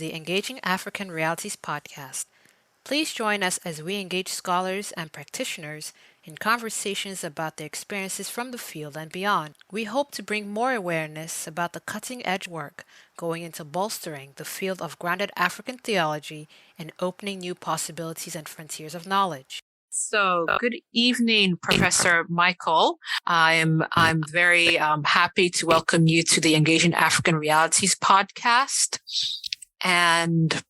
the Engaging African Realities podcast. Please join us as we engage scholars and practitioners in conversations about their experiences from the field and beyond. We hope to bring more awareness about the cutting-edge work going into bolstering the field of grounded African theology and opening new possibilities and frontiers of knowledge. So, good evening, Professor Michael. I'm very happy to welcome you to the Engaging African Realities podcast. And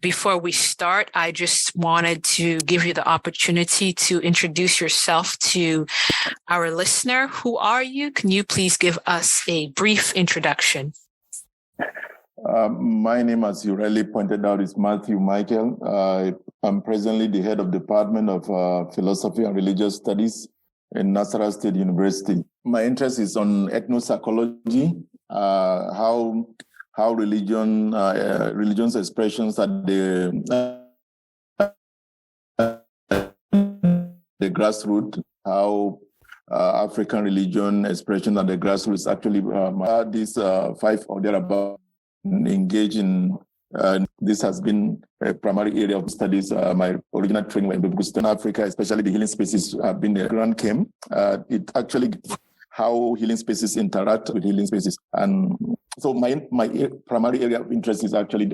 before we start, I just wanted to give you the opportunity to introduce yourself to our listener. Who are you? Can you please give us a brief introduction? My name, as you rightly pointed out, is Matthew Michael. I'm presently the head of the Department of Philosophy and Religious Studies in Nasarawa State University. My interest is on ethnopsychology, how religion's expressions at the grassroots, how African religion expression at the grassroots actually these 5 or thereabout engage in. This has been a primary area of studies. My original training in Western Africa, especially the healing spaces, have been a grand came. It actually how healing spaces interact with healing spaces, and so my primary area of interest is actually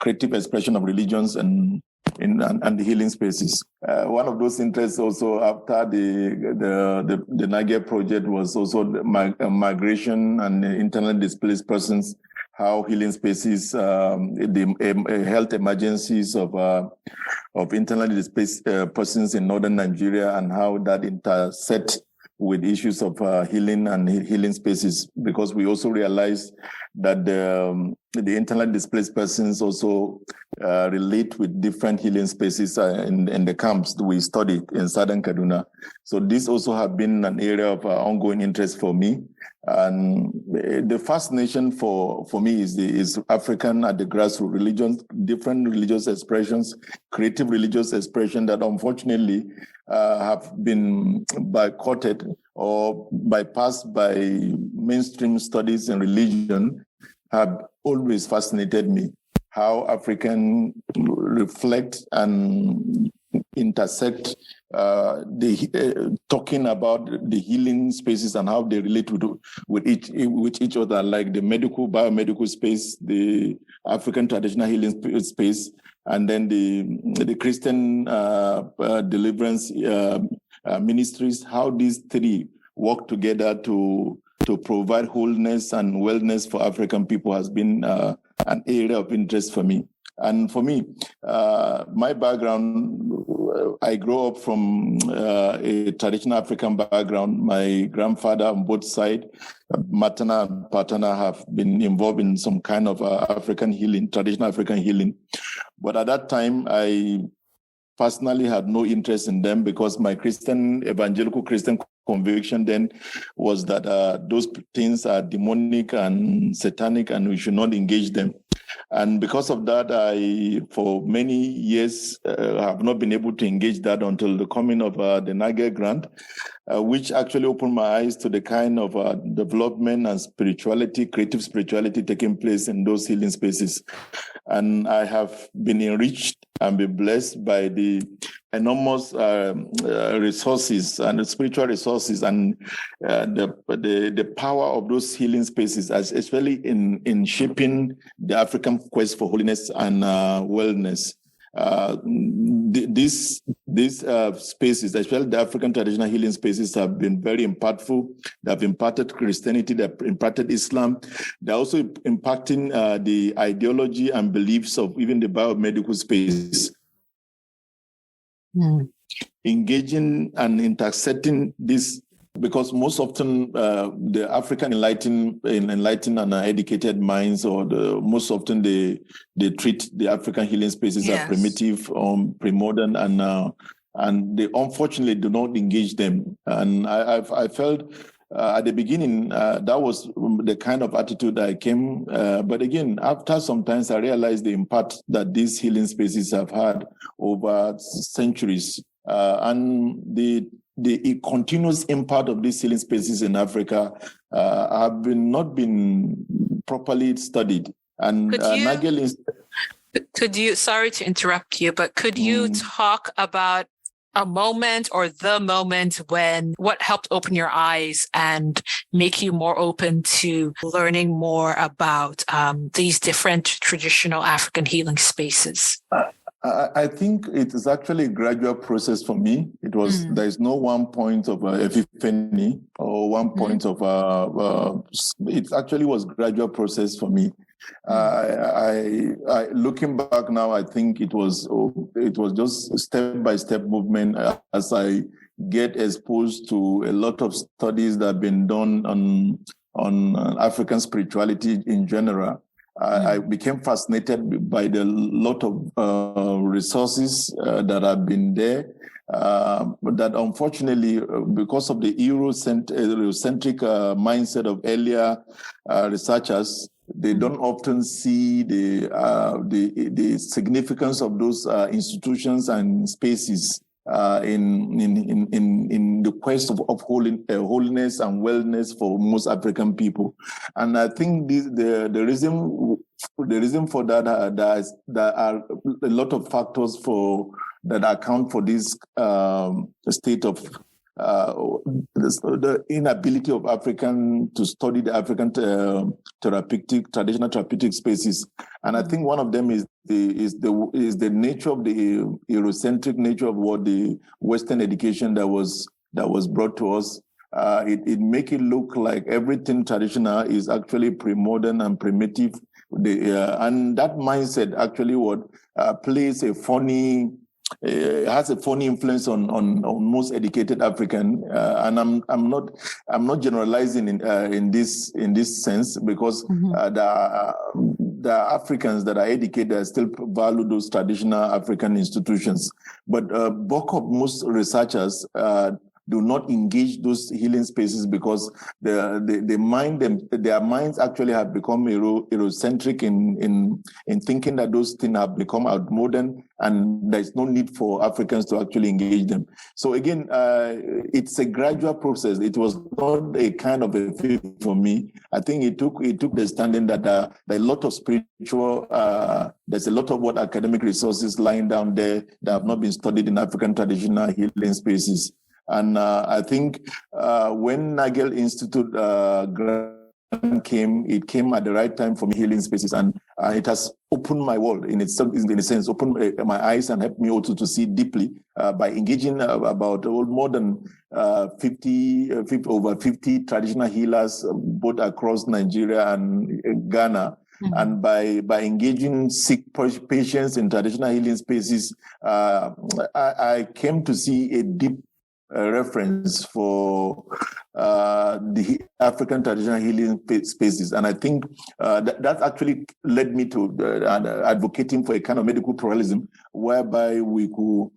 creative expression of religions and the healing spaces. One of those interests also after the Nagel project was also migration and internally displaced persons. How healing spaces, the health emergencies of internally displaced persons in northern Nigeria, and how that intersect with issues of healing and healing spaces, because we also realized that the internally displaced persons also relate with different healing spaces in the camps that we studied in southern Kaduna. So this also have been an area of ongoing interest for me. And the fascination for me is African at the grassroots religions, different religious expressions, creative religious expression that unfortunately have been boycotted or bypassed by mainstream studies in religion, have always fascinated me. How African reflect and intersect talking about the healing spaces and how they relate with each other, like the biomedical space, the African traditional healing space, and then the Christian deliverance ministries. How these three work together to provide wholeness and wellness for African people has been an area of interest for me. And for me, my background, I grew up from a traditional African background. My grandfather on both sides, maternal and paternal, have been involved in some kind of African healing, traditional African healing. But at that time, I personally had no interest in them, because my evangelical Christian conviction then was that those things are demonic and satanic and we should not engage them. And because of that, I, for many years, have not been able to engage that until the coming of the Nagel grant, which actually opened my eyes to the kind of development and spirituality, creative spirituality taking place in those healing spaces. And I have been enriched and been blessed by the enormous resources and the spiritual resources and the power of those healing spaces, especially in shaping the African quest for holiness and wellness. These spaces, especially the African traditional healing spaces, have been very impactful. They have impacted Christianity, they have impacted Islam. They're also impacting the ideology and beliefs of even the biomedical space. Engaging and intersecting this, because most often the African enlightened and educated minds, or most often they treat the African healing spaces as primitive, pre-modern, and they unfortunately do not engage them. And I felt at the beginning that was the kind of attitude I came. But again, after some time, I realized the impact that these healing spaces have had over centuries, and the continuous impact of these healing spaces in Africa have not been properly studied. And Nagel is... Could you, sorry to interrupt you, but could you talk about a moment or the moment when what helped open your eyes and make you more open to learning more about these different traditional African healing spaces? I think it is actually a gradual process for me. It was there is no one point of epiphany or one point of it actually was gradual process for me. I looking back now, I think it was just step by step movement as I get exposed to a lot of studies that have been done on African spirituality in general. I became fascinated by the lot of resources that have been there, but that unfortunately, because of the Eurocentric mindset of earlier researchers, they don't often see the significance of those institutions and spaces in the quest of holiness and wellness for most African people. And I think the reason for that, there are a lot of factors that account for this state of the inability of African to study the African traditional therapeutic spaces. And I think one of them is the nature of the Eurocentric nature of what the Western education that was brought to us. It make it look like everything traditional is actually pre-modern and primitive. And that mindset actually plays has a funny influence on most educated African, and I'm not generalizing in this sense, because the Africans that are educated still value those traditional African institutions, but bulk of most researchers do not engage those healing spaces because their minds actually have become Eurocentric in thinking that those things have become outmodern and there's no need for Africans to actually engage them. So again, it's a gradual process. It was not a kind of a fit for me. I think it took the standing that there are a lot of spiritual, there's a lot of what academic resources lying down there that have not been studied in African traditional healing spaces. And I think when Nagel Institute grant came, it came at the right time for me, healing spaces, and it has opened my world in a sense, opened my eyes and helped me also to see deeply by engaging about more than 50 traditional healers, both across Nigeria and Ghana. And by engaging sick patients in traditional healing spaces, I came to see a deep reference for the African traditional healing spaces. And I think that actually led me to advocating for a kind of medical pluralism, whereby we could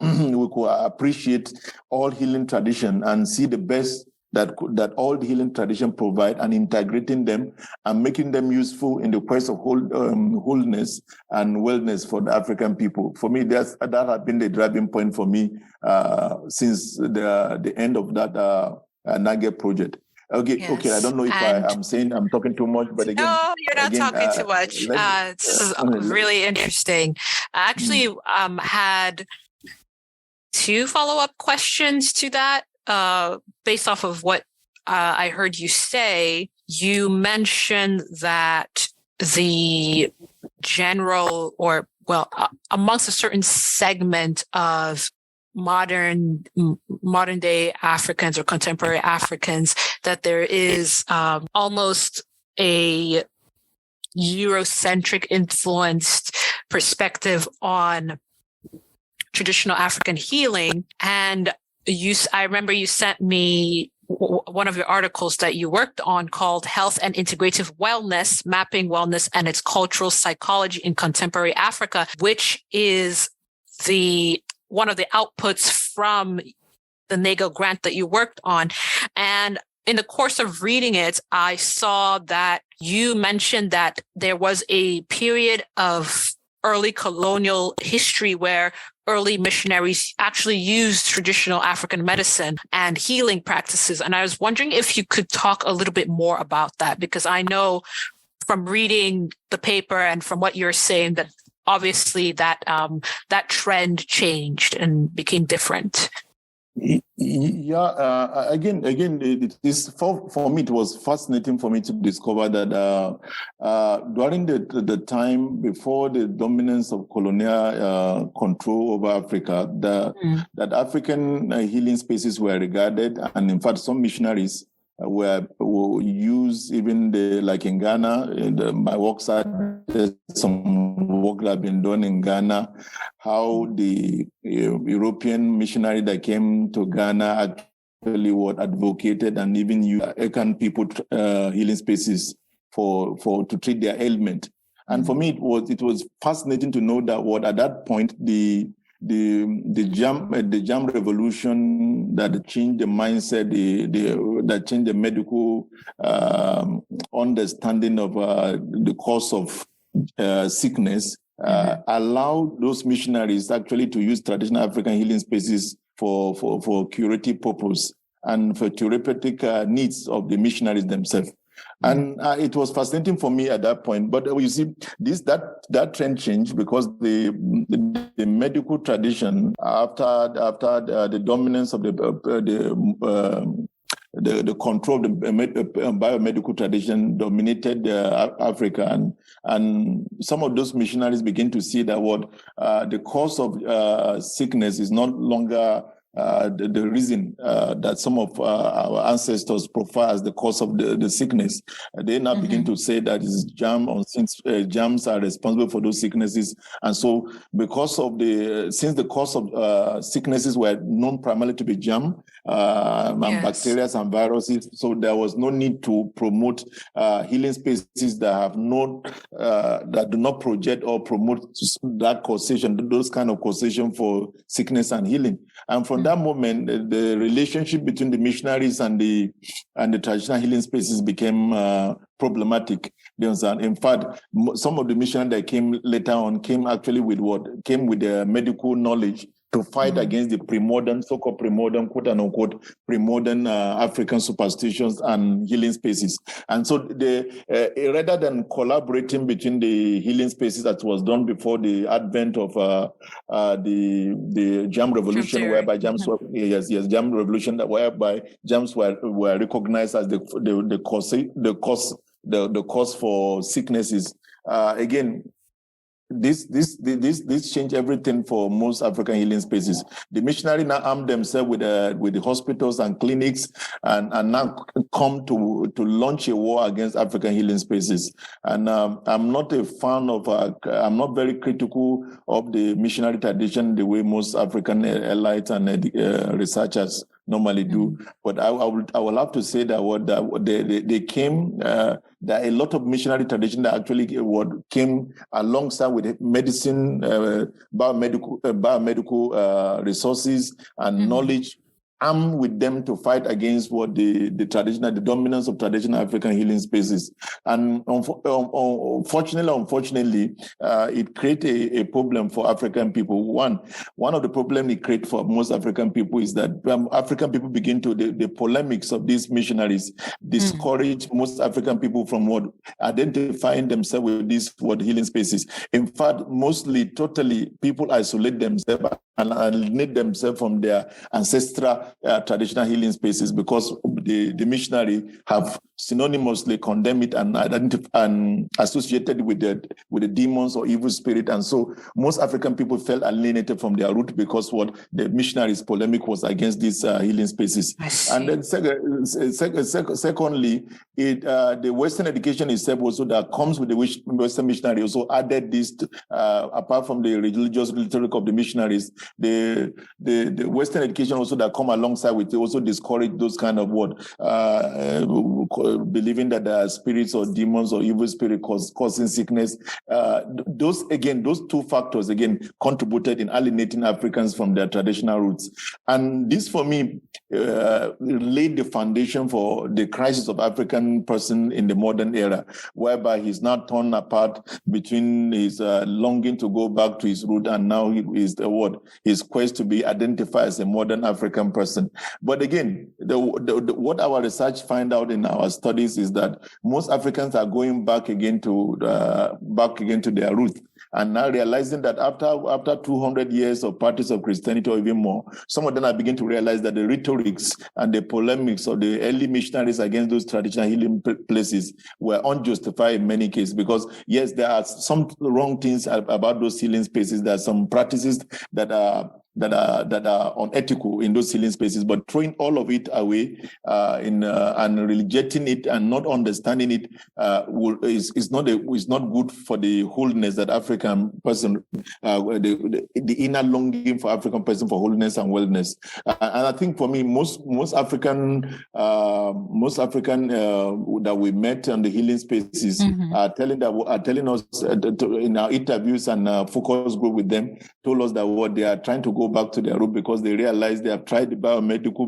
appreciate all healing tradition and see the best that all the healing tradition provide, and integrating them and making them useful in the quest of wholeness and wellness for the African people. For me, that has been the driving point for me since the end of that Nagel project. Okay, yes. Okay. I don't know if I'm talking too much, but again, no, you're not talking too much. This is really interesting. I actually had two follow-up questions to that. Based off of what I heard you say, you mentioned that the general, amongst a certain segment of modern day Africans or contemporary Africans, that there is almost a Eurocentric influenced perspective on traditional African healing. And I remember you sent me one of your articles that you worked on called Health and Integrative Wellness, Mapping Wellness and Its Cultural Psychology in Contemporary Africa, which is one of the outputs from the Nagel grant that you worked on. And in the course of reading it, I saw that you mentioned that there was a period of early colonial history where early missionaries actually used traditional African medicine and healing practices. And I was wondering if you could talk a little bit more about that, because I know from reading the paper and from what you're saying that obviously that trend changed and became different. Yeah. Again, it is for me. It was fascinating for me to discover that during the time before the dominance of colonial control over Africa, that African healing spaces were regarded, and in fact, some missionaries were used even like in Ghana. In my work site, some work that have been done in Ghana, how the European missionary that came to Ghana actually advocated and even used African people healing spaces to treat their ailment. And for me, it was fascinating to know that at that point the jam revolution that changed the mindset, that changed the medical understanding of the cause of sickness, allowed those missionaries actually to use traditional African healing spaces for curative purpose and for therapeutic needs of the missionaries themselves. And it was fascinating for me at that point. But you see, that trend changed because the medical tradition after the dominance of the control of the biomedical tradition dominated Africa, and some of those missionaries begin to see that the cause of sickness is no longer the reason that some of our ancestors profile as the cause of the sickness. They now begin to say that it's germs are responsible for those sicknesses. And so since the cause of sicknesses were known primarily to be germ and bacteria and viruses, so there was no need to promote healing spaces that do not project or promote that causation, those kind of causation for sickness and healing. And from that moment, the relationship between the missionaries and the traditional healing spaces became problematic. In fact, some of the missionaries that came later on came with their medical knowledge to fight against the pre-modern, so-called pre-modern, quote-unquote, pre-modern African superstitions and healing spaces. And so rather than collaborating between the healing spaces that was done before the advent of the germ revolution, whereby germs were, germ revolution, whereby germs were recognized as the cause for sicknesses. Again, this changed everything for most African healing spaces. The missionary now armed themselves with the hospitals and clinics, and now come to launch a war against African healing spaces. And I'm not a fan of. I'm not very critical of the missionary tradition the way most African elites and researchers normally do. But I will have to say that they came. There are a lot of missionary tradition that actually came alongside with medicine, biomedical resources and knowledge, armed with them to fight against the dominance of traditional African healing spaces. And unfortunately, it created a problem for African people. One of the problems it created for most African people is that African people begin to, the polemics of these missionaries discourage most African people from identifying themselves with these healing spaces. In fact, totally, people isolate themselves and alienate themselves from their ancestral traditional healing spaces because the missionary have synonymously condemned it and associated with the demons or evil spirit. And so most African people felt alienated from their root because the missionaries' polemic was against these healing spaces. And then secondly, the Western education itself also that comes with the Western missionary also added this, apart from the religious rhetoric of the missionaries, the Western education also that come alongside with it also discourage those kind of believing that there are spirits or demons or evil spirit causing sickness. Those two factors contributed in alienating Africans from their traditional roots. And this for me laid the foundation for the crisis of African person in the modern era, whereby he's now torn apart between his longing to go back to his root and now he is his quest to be identified as a modern African person. But again, what our research find out in our studies is that most Africans are going back again to their roots. And now realizing that after 200 years of practice of Christianity or even more, some of them are beginning to realize that the rhetorics and the polemics of the early missionaries against those traditional healing places were unjustified in many cases, because yes, there are some wrong things about those healing spaces. There are some practices that are unethical in those healing spaces, but throwing all of it away and rejecting it and not understanding it is not good for the wholeness that African person, the inner longing for African person for wholeness and wellness. And I think for me, most African that we met on the healing spaces are telling us in our interviews and focus group with them, told us that what they are trying to go back to their root because they realize they have tried the biomedical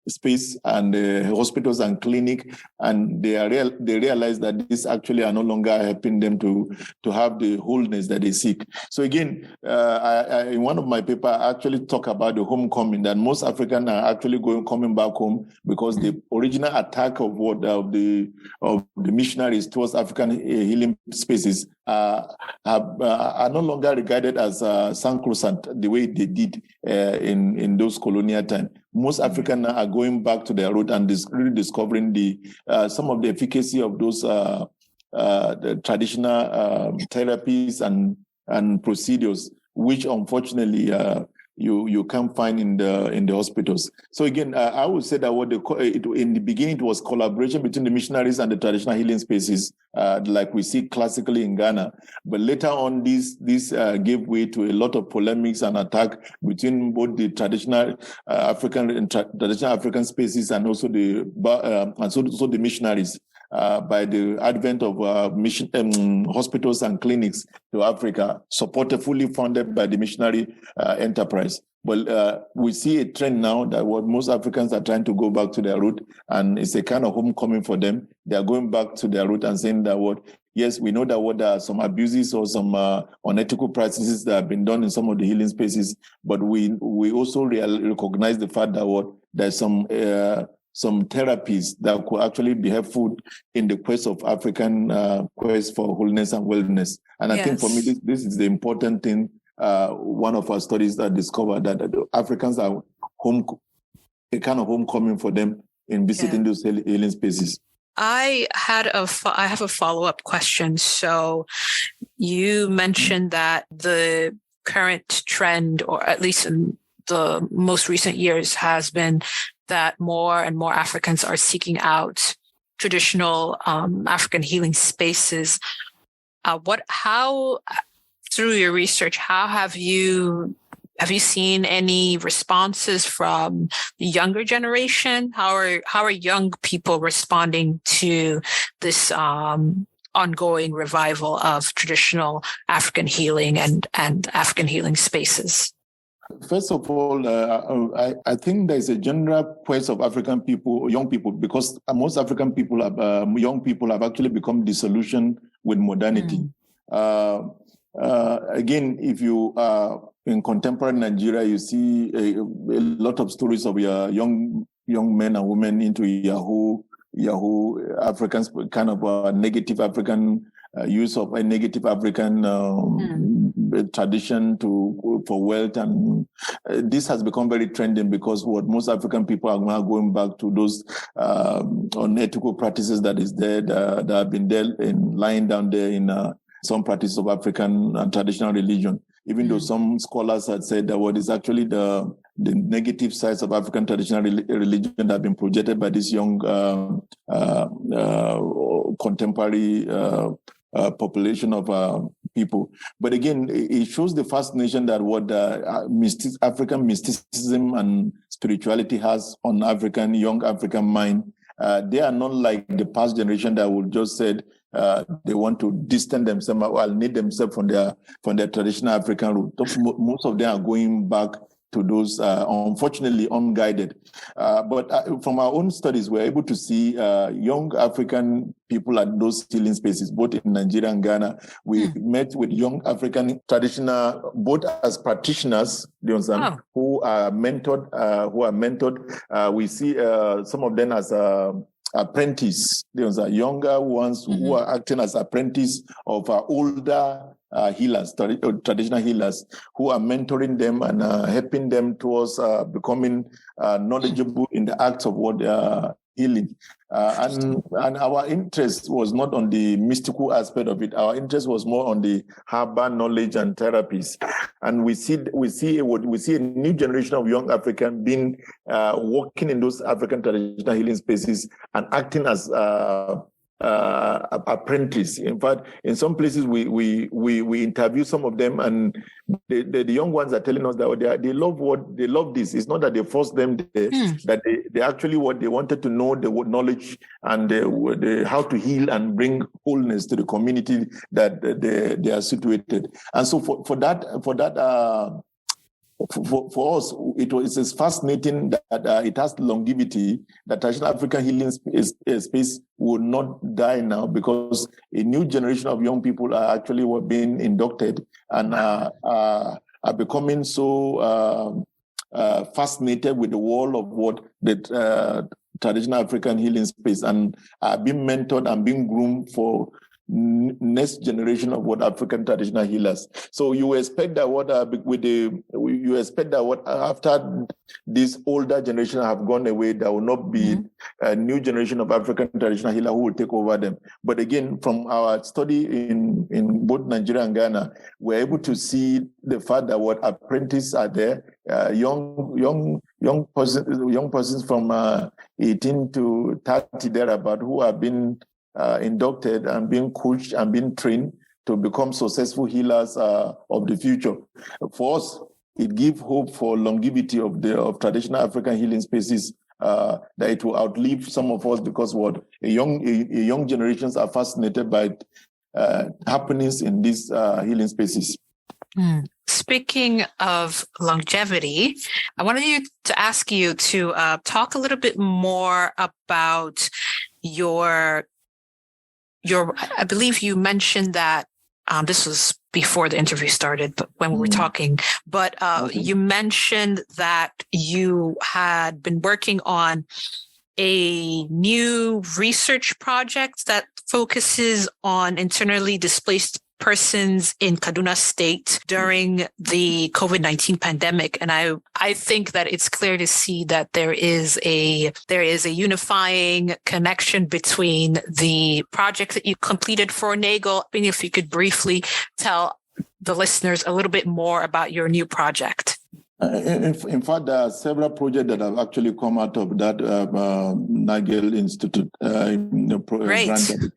space and hospitals and clinic, and they realize that this actually are no longer helping them to have the wholeness that they seek. So again, I in one of my papers, I actually talk about the homecoming, that most Africans are actually coming back home because the original attack of the missionaries towards African healing spaces are no longer regarded as sacrosanct the way they did in those colonial times. Most Africans are going back to their root and rediscovering some of the efficacy of those the traditional therapies and procedures, which unfortunately you can't find in the hospitals. So again, I would say that in the beginning it was collaboration between the missionaries and the traditional healing spaces, like we see classically in Ghana. But later on, this gave way to a lot of polemics and attack between both the traditional African spaces and also the missionaries. By the advent of hospitals and clinics to Africa, fully funded by the missionary enterprise. But we see a trend now that what most Africans are trying to go back to their root, and it's a kind of homecoming for them. They are going back to their root and saying that yes, we know that there are some abuses or some unethical practices that have been done in some of the healing spaces, but we also recognize the fact that there's some therapies that could actually be helpful in the quest of African quest for wholeness and wellness. And I think for me, this is the important thing. One of our studies that discovered that Africans are a kind of homecoming for them in visiting those healing spaces. I have a follow-up question. So you mentioned that the current trend, or at least in the most recent years, has been that more and more Africans are seeking out traditional African healing spaces. Through your research, how have you seen any responses from the younger generation? How are young people responding to this ongoing revival of traditional African healing and African healing spaces? First of all, I think there's a general quest of African people, young people, because most African people, young people, have actually become disillusioned with modernity. Again, if you in contemporary Nigeria, you see a lot of stories of young men and women into Yahoo Africans, kind of negative African use of a negative African tradition for wealth, and this has become very trending because most African people are now going back to those unethical practices that is there that have been there and lying down there in some practices of African traditional religion. Even though some scholars had said that what is actually the negative sides of African traditional religion that have been projected by this young contemporary population of people. But again, it shows the fascination that what African mysticism and spirituality has on young African mind. They are not like the past generation that would just said they want to distance themselves or alienate themselves from their traditional African root. Most of them are going back to those, unfortunately, unguided. But from our own studies, we're able to see young African people at those healing spaces, both in Nigeria and Ghana. We met with young African traditional, both as practitioners, do you understand, who are mentored. We see some of them as apprentice. Those are younger ones who are acting as apprentice of older healers, traditional healers, who are mentoring them and helping them towards becoming knowledgeable in the acts of what they are healing. And our interest was not on the mystical aspect of it. Our interest was more on the herbal knowledge and therapies. And we see a new generation of young African being working in those African traditional healing spaces and acting as apprentice. In fact, in some places we interview some of them, and the young ones are telling us that they love this. It's not that they force them, that they actually what they wanted to know, the knowledge and the how to heal and bring wholeness to the community that they are situated. And so for us, it's fascinating that it has longevity, that traditional African healing space will not die now, because a new generation of young people are actually being inducted and are becoming so fascinated with the world of what the traditional African healing space, and are being mentored and being groomed for next generation of what African traditional healers. So you expect that after this older generation have gone away, there will not be a new generation of African traditional healer who will take over them. But again, from our study in both Nigeria and Ghana, we're able to see the fact that what apprentices are there, young persons from 18 to 30 thereabout, who have been inducted and being coached and being trained to become successful healers of the future. For us, it gives hope for longevity of traditional African healing spaces, that it will outlive some of us, because young generations are fascinated by happenings in these healing spaces. Speaking of longevity, I wanted to ask you to talk a little bit more about your I believe you mentioned that this was before the interview started, but when we were talking, but you mentioned that you had been working on a new research project that focuses on internally displaced persons in Kaduna State during the COVID-19 pandemic. And I think that it's clear to see that there is a unifying connection between the project that you completed for Nagel. I mean, if you could briefly tell the listeners a little bit more about your new project. In fact, there are several projects that have actually come out of that Nagel Institute. Great.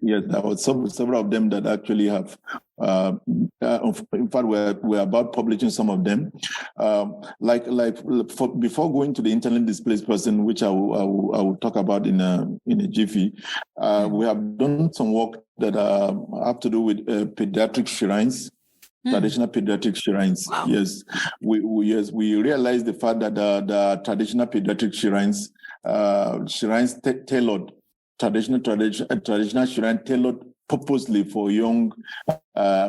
Yes, there were several of them that actually have. In fact, we're about publishing some of them. Before going to the internally displaced person, which I will talk about in a jiffy, we have done some work that have to do with pediatric shrines. Traditional pediatric shrines. Wow. Yes, we realized the fact that the traditional pediatric shrines tailored, traditional shrine tailored purposely for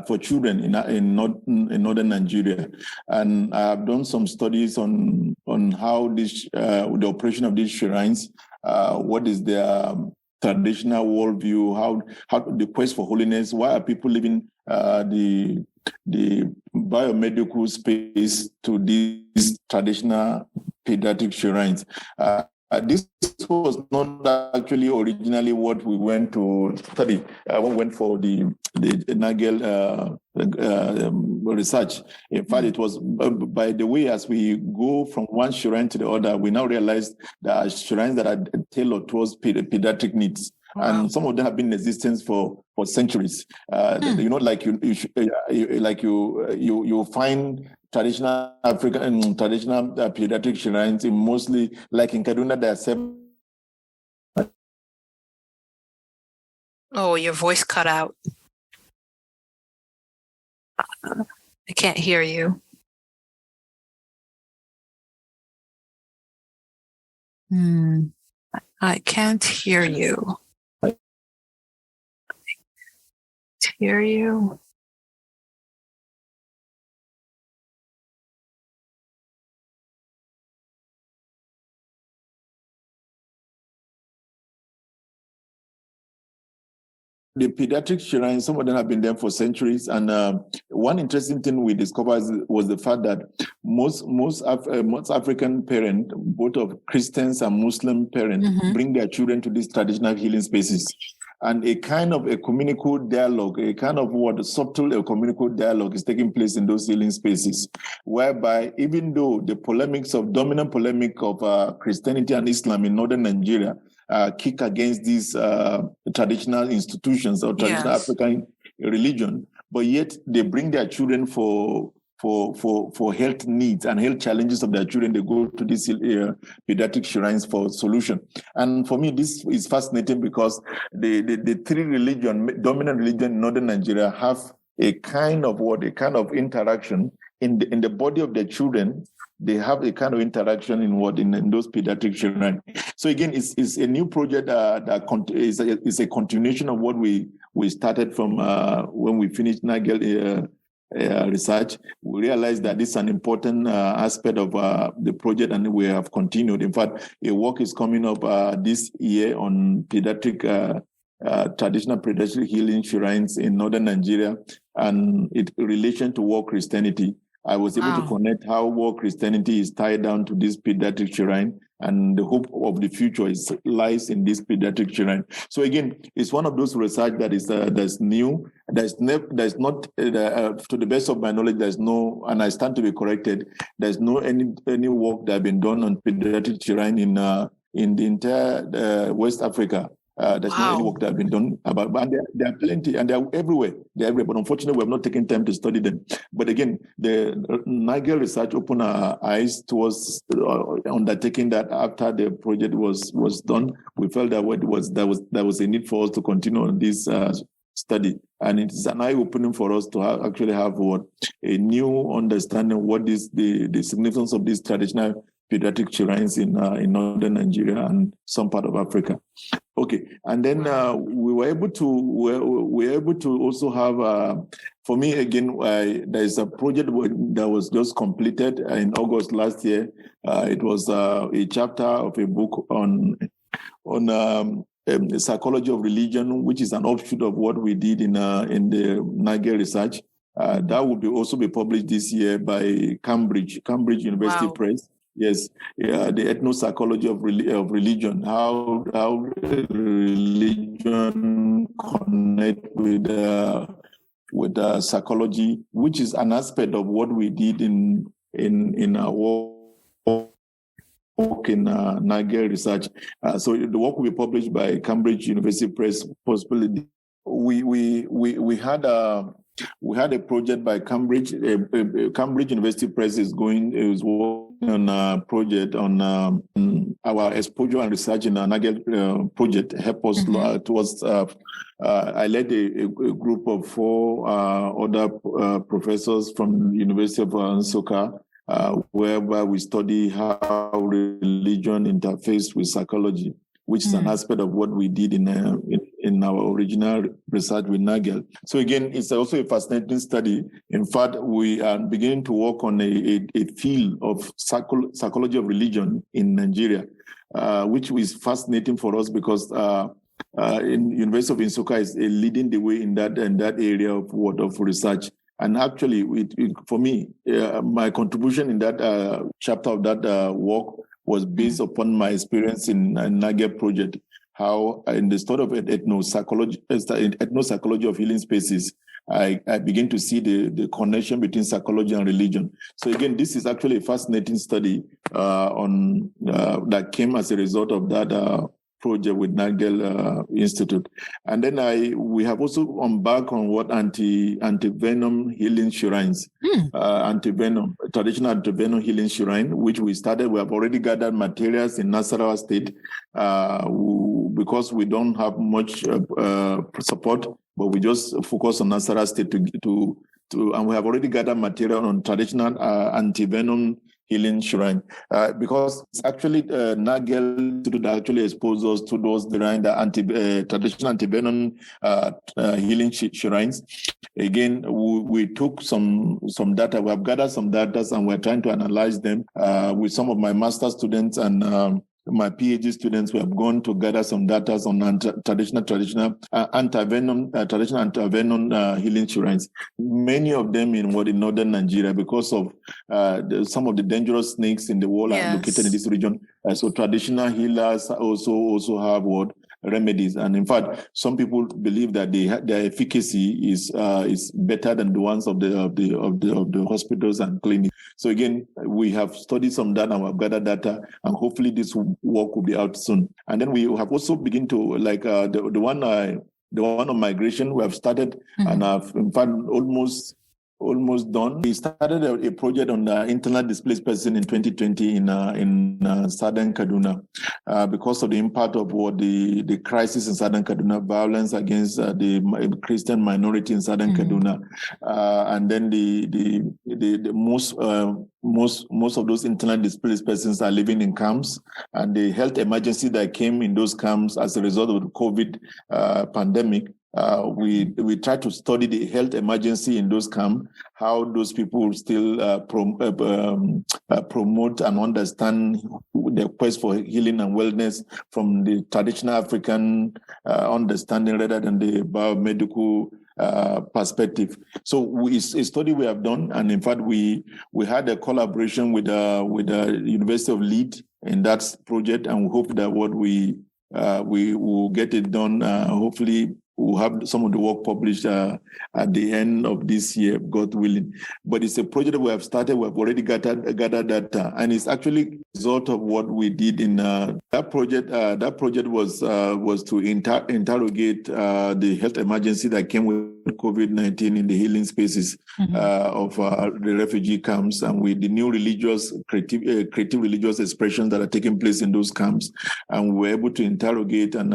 for children in northern Nigeria, and I have done some studies on how the operation of these shrines, what is their traditional worldview, how the quest for holiness, why are people living the biomedical space to these traditional pediatric shrines. This was not actually originally what we went to study. We went for the Nagel research. In fact, it was by the way, as we go from one shrine to the other, we now realize there are shrines that are tailored towards pediatric needs. Wow. And some of them have been in existence for centuries. You know, you find traditional African and traditional pediatric shrines in mostly, like in Kaduna, there are seven. Oh, your voice cut out. I can't hear you. I can't hear you. Hear you. The pediatric shrines, some of them have been there for centuries. And one interesting thing we discovered was the fact that most African parents, both of Christians and Muslim parents, bring their children to these traditional healing spaces. And a kind of ecumenical dialogue, a kind of subtle ecumenical dialogue is taking place in those healing spaces, whereby even though the dominant polemic of Christianity and Islam in northern Nigeria kick against these traditional institutions or traditional African religion, but yet they bring their children for health needs and health challenges of their children. They go to these pediatric shrines for solution. And for me, this is fascinating because the three dominant religion in northern Nigeria have a kind of interaction in the body of their children. They have a kind of interaction in those pediatric children. So again, it's a new project that is a continuation of what we started from when we finished Nagel research. We realized that this is an important aspect of the project, and we have continued. In fact, a work is coming up this year on traditional pediatric healing shrines in northern Nigeria and in relation to war Christianity. I was able to connect how war Christianity is tied down to this pediatric shrine, and the hope of the future lies in this pediatric shrine. So again, it's one of those research that is that's new. There's not, to the best of my knowledge, there's no, and I stand to be corrected, there's no any work that has been done on pediatric shrine in the entire West Africa. There's no any work that has been done about, but there are plenty, and they're everywhere. They're everywhere. But unfortunately, we have not taken time to study them. But again, the Nagel research opened our eyes towards undertaking that. After the project was done, we felt that there was a need for us to continue on this study, and it is an eye-opening for us to actually have a new understanding what is the significance of these traditional pediatric shrines in northern Nigeria and some part of Africa. Okay, and then we were able to also have. For me, again, there is a project that was just completed in August last year. It was a chapter of a book on the psychology of religion, which is an offshoot of what we did in the Nagel research. That will also be published this year by Cambridge University Press. Yes, the ethnopsychology of religion, how religion connect with psychology, which is an aspect of what we did in our work in Nagel research. So the work will be published by Cambridge University Press. Possibly, we had a project by Cambridge. Cambridge University Press is working on a project on our exposure and research in a Nagel project. Help us towards. I led a group of 4 other professors from the University of Nsukka, whereby we study how religion interfaces with psychology, which is an aspect of what we did in our original research with Nagel. So again, it's also a fascinating study. In fact, we are beginning to work on a field of psychology of religion in Nigeria, which is fascinating for us because in University of Nsukka is leading the way in that area of research. And actually, for me, my contribution in that chapter of that work was based upon my experience in Nagel project, how in the study of ethnopsychology of healing spaces, I begin to see the connection between psychology and religion. So again, this is actually a fascinating study that came as a result of that project with Nagel Institute. And then we have also embarked on what anti-venom healing shrines, traditional anti-venom healing shrine, which we started. We have already gathered materials in Nasarawa State because we don't have much support, but we just focus on Nasarawa State and we have already gathered material on traditional anti-venom healing shrine, because it's actually Nagel that actually exposed us to those behind the traditional antivenom healing shrines. Again, we took some data. We have gathered some data, and we're trying to analyze them with some of my master students and my PhD students. We have gone to gather some data on traditional antivenom healing shrines. Many of them in northern Nigeria, because of some of the dangerous snakes in the world are located in this region. So traditional healers also have remedies, and in fact, some people believe that their efficacy is better than the ones of the hospitals and clinics. So again, we have studied some data and we've gathered data, and hopefully this work will be out soon. And then we have also begun to the one on migration. We have started and have in fact almost done. We started a project on the internally displaced person in 2020 in southern Kaduna because of the impact of the crisis in southern Kaduna, violence against the Christian minority in southern Kaduna, and then the most of those internally displaced persons are living in camps, and the health emergency that came in those camps as a result of the COVID pandemic. We try to study the health emergency in those camps, how those people still promote and understand the quest for healing and wellness from the traditional African understanding rather than the biomedical perspective. So it's a study we have done, and in fact we had a collaboration with the University of Leeds in that project, and we hope that we will get it done. Hopefully, we'll have some of the work published at the end of this year, God willing. But it's a project that we have started. We have already gathered data, and it's actually a result of what we did in that project. That project was to interrogate the health emergency that came with COVID-19 in the healing spaces of the refugee camps, and with the new creative religious expressions that are taking place in those camps. And we were able to interrogate and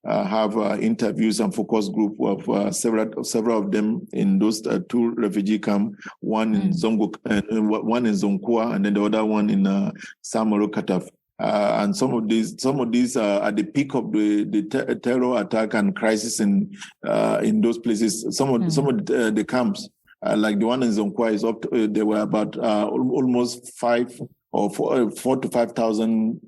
have interviews and focus group of several of them in those two refugee camps, one in Zonkua, and then the other one in Samaru Kataf. And some of these at the peak of the terror attack and crisis in those places. Some of the camps, like the one in Zonkwa, is up to, there were about almost 4 to 5,000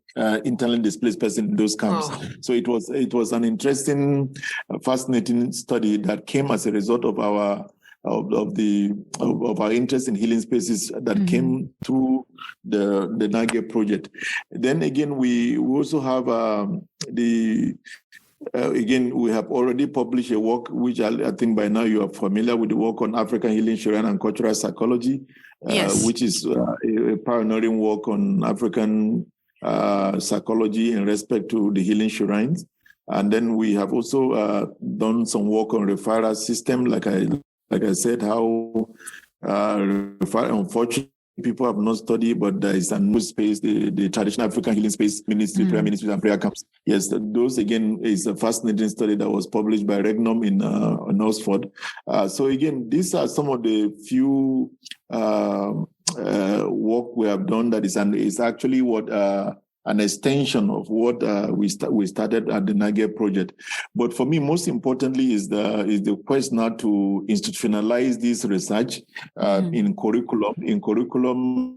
internally displaced persons in those camps. Oh. So it was an interesting, fascinating study that came as a result of our interest in healing spaces that came through the Nagel project. Then again, we also have we have already published a work which I think by now you are familiar with, the work on African healing, Sharia, and cultural psychology, which is a pioneering work on African psychology in respect to the healing shrines. And then we have also done some work on referral system, like I said, how unfortunately people have not studied, but there is a new space, the traditional African healing space ministry, prayer ministries and prayer camps. Yes, those again is a fascinating study that was published by Regnum in Oxford. So again, these are some of the few work we have done that is actually what an extension of what we started at the Nagel project. But for me, most importantly, is the quest now to institutionalize this research in curriculum and in curriculums,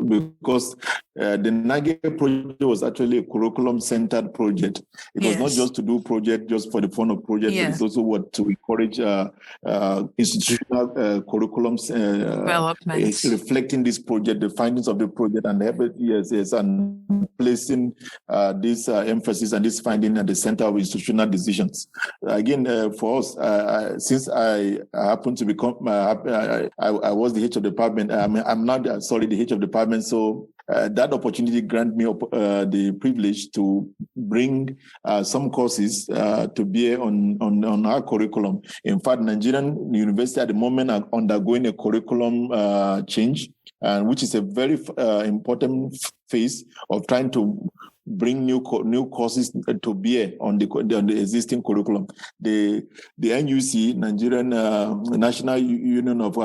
because the Nagel project was actually a curriculum-centered project. It was not just to do project just for the fun of project, but it's also to encourage institutional curriculums reflecting this project, the findings of the project, and and placing this emphasis and this finding at the center of institutional decisions. Again, for us, since I happen to become, I was the head of department. I'm not the head of department, so. That opportunity grant me the privilege to bring some courses to bear on our curriculum. In fact, Nigerian university at the moment are undergoing a curriculum change, which is a very important phase of trying to bring new courses to bear on the existing curriculum. The NUC, Nigerian National Union of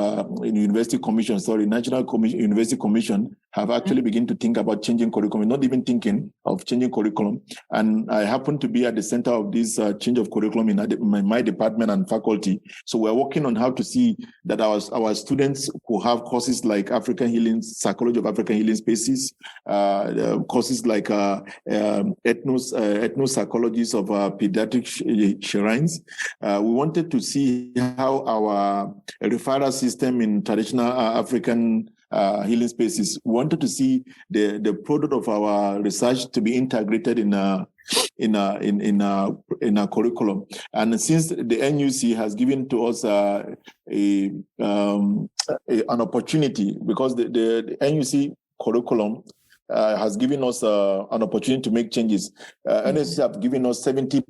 University Commission, National University Commission, have actually begun to think about changing curriculum, not even thinking of changing curriculum. And I happen to be at the center of this change of curriculum in my department and faculty. So we're working on how to see that our students who have courses like African Healing, Psychology of African Healing Spaces, courses like ethno-psychologies of pediatric shrines. We wanted to see how our referral system in traditional African healing spaces. We wanted to see the product of our research to be integrated in a curriculum. And since the NUC has given to us an opportunity, because the NUC curriculum has given us an opportunity to make changes. NUC have given us 70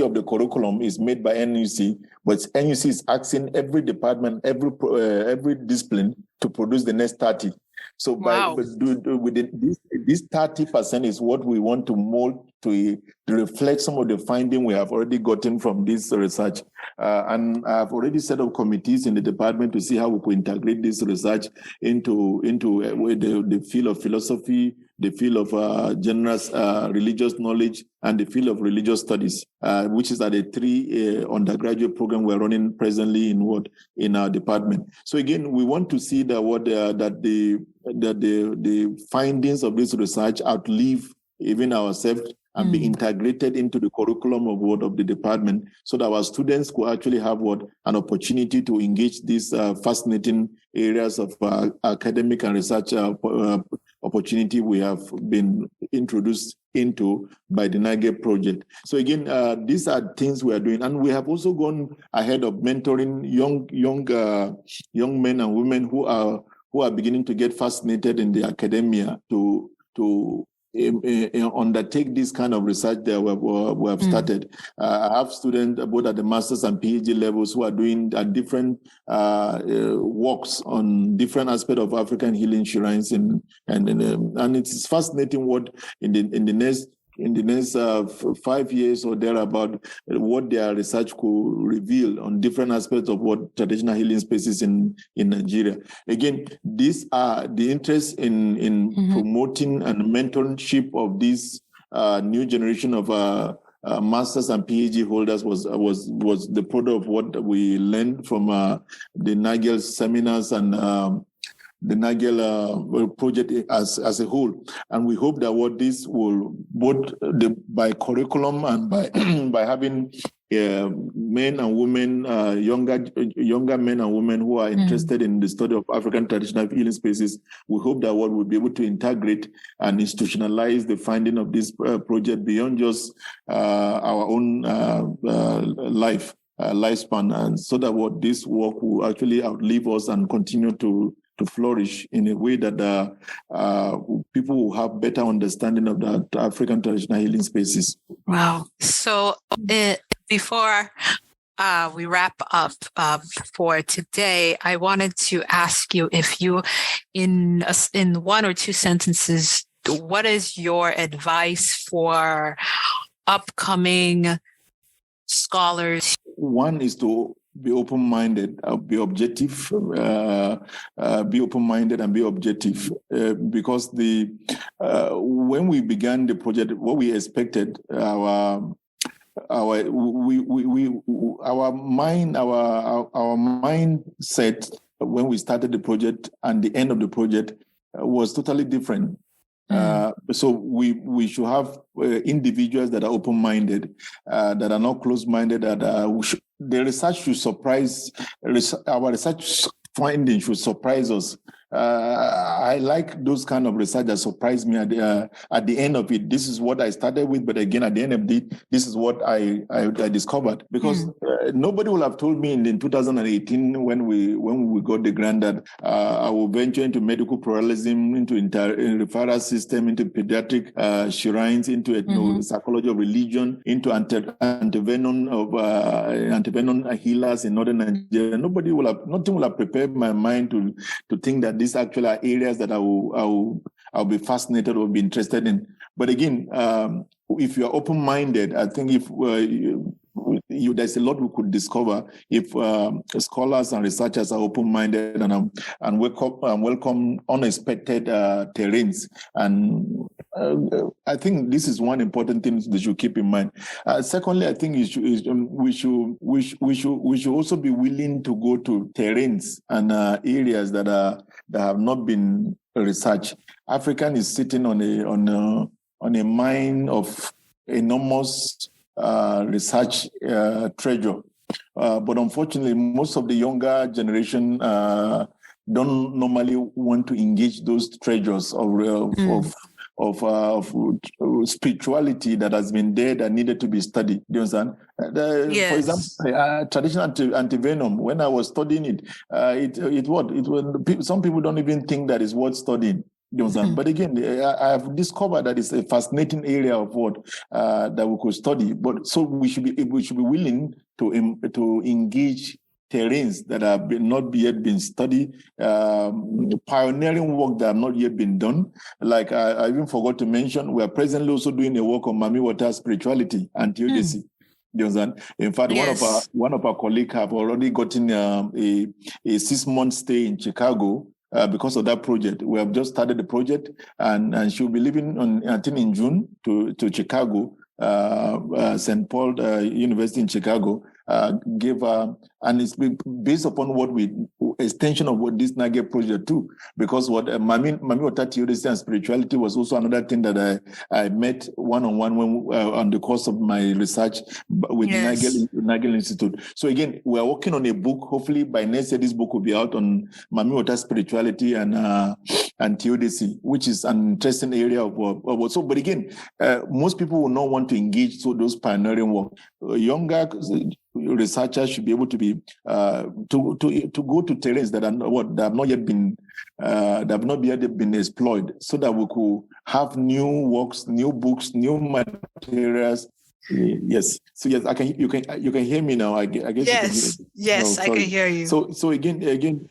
of the curriculum is made by NUC, but NUC is asking every department, every discipline to produce the next 30. So Wow. this 30% is what we want to mold to reflect some of the findings we have already gotten from this research. And I've already set up committees in the department to see how we could integrate this research into the field of philosophy, the field of general religious knowledge, and the field of religious studies, which is at the 3 undergraduate program we're running presently in our department. So again, we want to see that the findings of this research outlive even ourselves and be integrated into the curriculum of the department, so that our students could actually have an opportunity to engage these fascinating areas of academic and research opportunity we have been introduced into by the Nagel project. So again, these are things we are doing, and we have also gone ahead of mentoring young men and women who are beginning to get fascinated in the academia to undertake this kind of research that we have started. I have students both at the master's and PhD levels who are doing different works on different aspects of African healing shrines, and it's fascinating what in the next 5 years or thereabout, what their research could reveal on different aspects of what traditional healing spaces in Nigeria. Again, these are the interest in promoting and mentorship of this new generation of masters and PhD holders was the product of what we learned from the Nagel seminars and the Nagel project as a whole. And we hope that what this will, both by curriculum and by by having men and women, younger men and women who are interested in the study of African traditional healing spaces, we hope that what we'll be able to integrate and institutionalize the finding of this project beyond just our own lifespan, and so that what this work will actually outlive us and continue to flourish in a way that people will have better understanding of the African traditional healing spaces. Wow. So before we wrap up for today, I wanted to ask you if you, in 1 or 2 sentences, what is your advice for upcoming scholars? One is to be open-minded, be objective, be open-minded and be objective. Because when we began the project, what we expected, our mindset when we started the project and the end of the project was totally different. So we should have individuals that are open-minded, that are not closed-minded, that the research should surprise, our research findings should surprise us. I like those kind of research that surprise me at the end of it. This is what I started with, but again, at the end of it, this is what I discovered. Because nobody will have told me in 2018 when we got the grant that I will venture into medical pluralism, into referral system, into pediatric shrines, into psychology of religion, into antivenom healers in northern Nigeria. Nothing will have prepared my mind to think that these actually are areas that I will I'll be fascinated or be interested in. But again, if you are open-minded, I think if there's a lot we could discover if scholars and researchers are open-minded and welcome unexpected terrains. And I think this is one important thing they should keep in mind. Secondly, I think we should also be willing to go to terrains and areas that have not been researched. African is sitting on a mine of enormous research treasure. But unfortunately, most of the younger generation don't normally want to engage those treasures of spirituality that has been there that needed to be studied. Do you understand? Yes. For example, traditional antivenom. When I was studying it, some people don't even think that it's worth studying. But again, I have discovered that it's a fascinating area of what that we could study. But so we should be willing to engage terrains that have not yet been studied, pioneering work that have not yet been done. Like I even forgot to mention, we are presently also doing a work on Mami Water spirituality and theodicy. You understand? In fact, Yes. one of our colleagues have already gotten a 6-month stay in Chicago. Because of that project, we have just started the project, and she'll be leaving I think in June to Chicago, St. Paul University in Chicago. Gave and it's based upon extension of what this Nagel project too, because what Mami Water theodicy and spirituality was also another thing that I met one-on-one when on the course of my research with Nagel Institute. So again, we are working on a book. Hopefully by next year, this book will be out on Mami Water spirituality and theodicy, which is an interesting area of work. So, but again, most people will not want to engage those pioneering work. Younger researchers should be able to be to go to terrains that have not yet been explored, so that we could have new works, new books, new materials. Yes. So yes, you can hear me now. I guess. Yes. Yes, I can hear you. So again.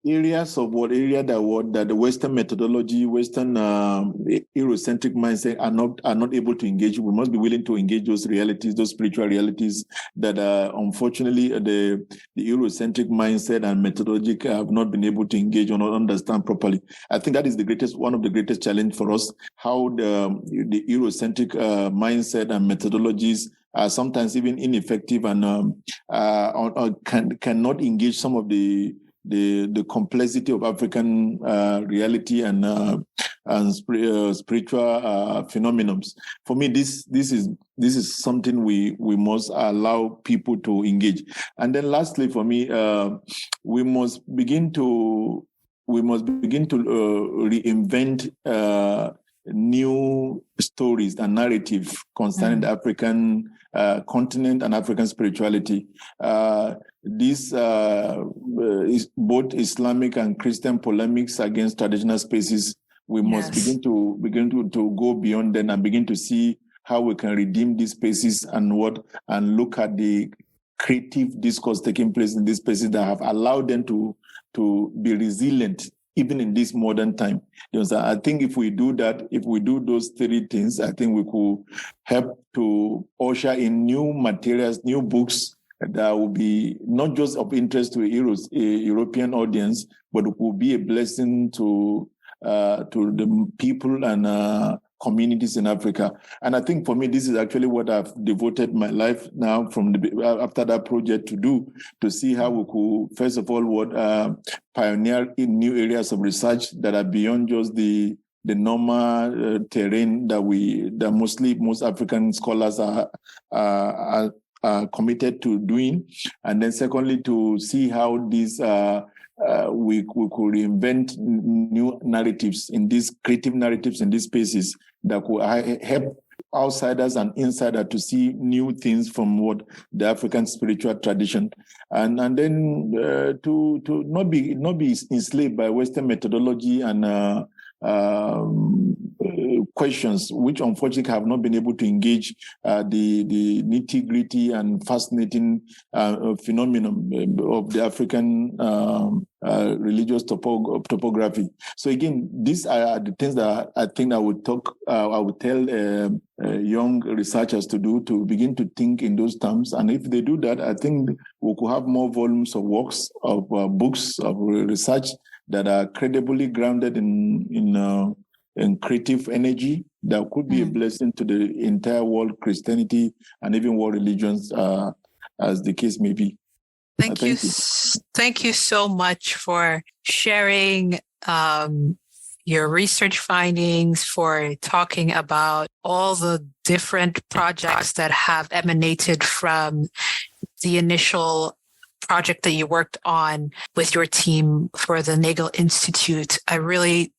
Areas that the Western methodology, Western Eurocentric mindset are not able to engage. We must be willing to engage those realities, those spiritual realities that unfortunately the Eurocentric mindset and methodology have not been able to engage or not understand properly. I think that is one of the greatest challenge for us. How the Eurocentric mindset and methodologies are sometimes even ineffective and cannot engage some of the complexity of African reality and spiritual phenomena. For me, this is something we must allow people to engage. And then lastly, for me, we must begin to reinvent new stories and narrative concerning the African continent and African spirituality. This is both Islamic and Christian polemics against traditional spaces. We must begin to go beyond them and begin to see how we can redeem these spaces and look at the creative discourse taking place in these spaces that have allowed them to be resilient even in this modern time. I think if we do that, if we do those three things, I think we could help to usher in new materials, new books that will be not just of interest to a European audience, but it will be a blessing to the people and communities in Africa. And I think for me, this is actually what I've devoted my life now after that project to see how we could, first of all, pioneer in new areas of research that are beyond just the normal terrain that most African scholars are committed to doing. And then secondly, to see how these we could reinvent new narratives creative narratives in these spaces that could help outsiders and insiders to see new things from the African spiritual tradition, and then to not be enslaved by Western methodology and questions, which unfortunately have not been able to engage the nitty-gritty and fascinating phenomenon of the African religious topography. So again, these are the things that I think I would tell young researchers to do, to begin to think in those terms. And if they do that, I think we could have more volumes of works, of books, of research that are credibly grounded in creative energy that could be a blessing to the entire world, Christianity, and even world religions, as the case may be. Thank you so much for sharing your research findings, for talking about all the different projects that have emanated from the initial project that you worked on with your team for the Nagel Institute. I really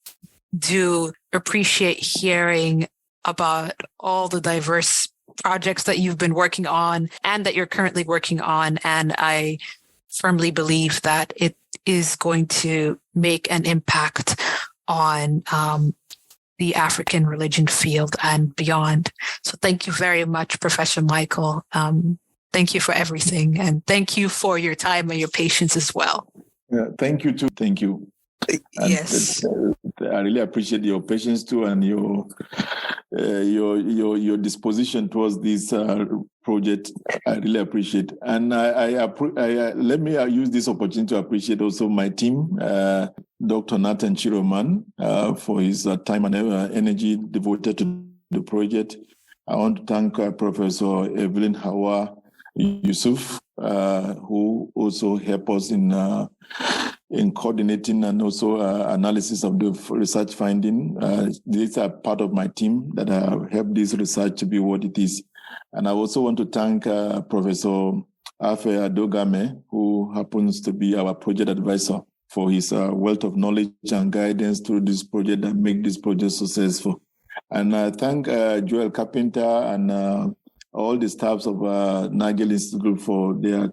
do appreciate hearing about all the diverse projects that you've been working on and that you're currently working on. And I firmly believe that it is going to make an impact on the African religion field and beyond. So thank you very much, Professor Michael. Thank you for everything. And thank you for your time and your patience as well. Yeah, thank you too. Thank you. Yes. I really appreciate your patience too, and your disposition towards this project. I really appreciate, and let me use this opportunity to appreciate also my team, Dr. Nathan Chiroman, for his time and energy devoted to the project. I want to thank Professor Evelyn Hawa Yusuf, who also helped us in coordinating and also analysis of the research finding. These are part of my team that have helped this research to be what it is. And I also want to thank Professor Afe Adogame, who happens to be our project advisor, for his wealth of knowledge and guidance through this project that make this project successful. And I thank Joel Carpenter and all the staffs of Nagel Institute for their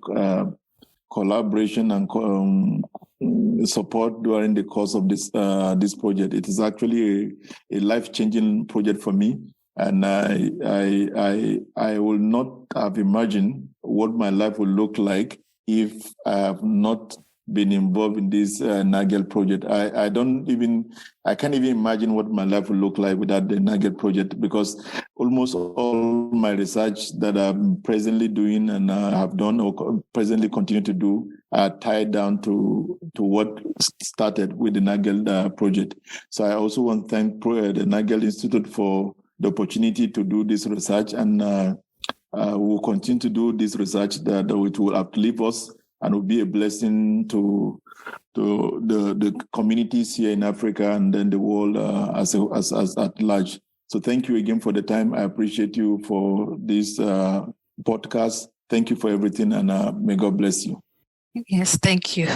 collaboration and support during the course of this project. It is actually a life-changing project for me, and I will not have imagined what my life would look like if I have not been involved in this Nagel project. I can't even imagine what my life would look like without the Nagel project, because almost all my research that I'm presently doing and have done or presently continue to do are tied down to what started with the Nagel project. So I also want to thank the Nagel Institute for the opportunity to do this research, and we'll continue to do this research that it will uplift us and will be a blessing to the communities here in Africa and then the world as at large. So thank you again for the time. I appreciate you for this podcast. Thank you for everything, and may God bless you. Yes, thank you.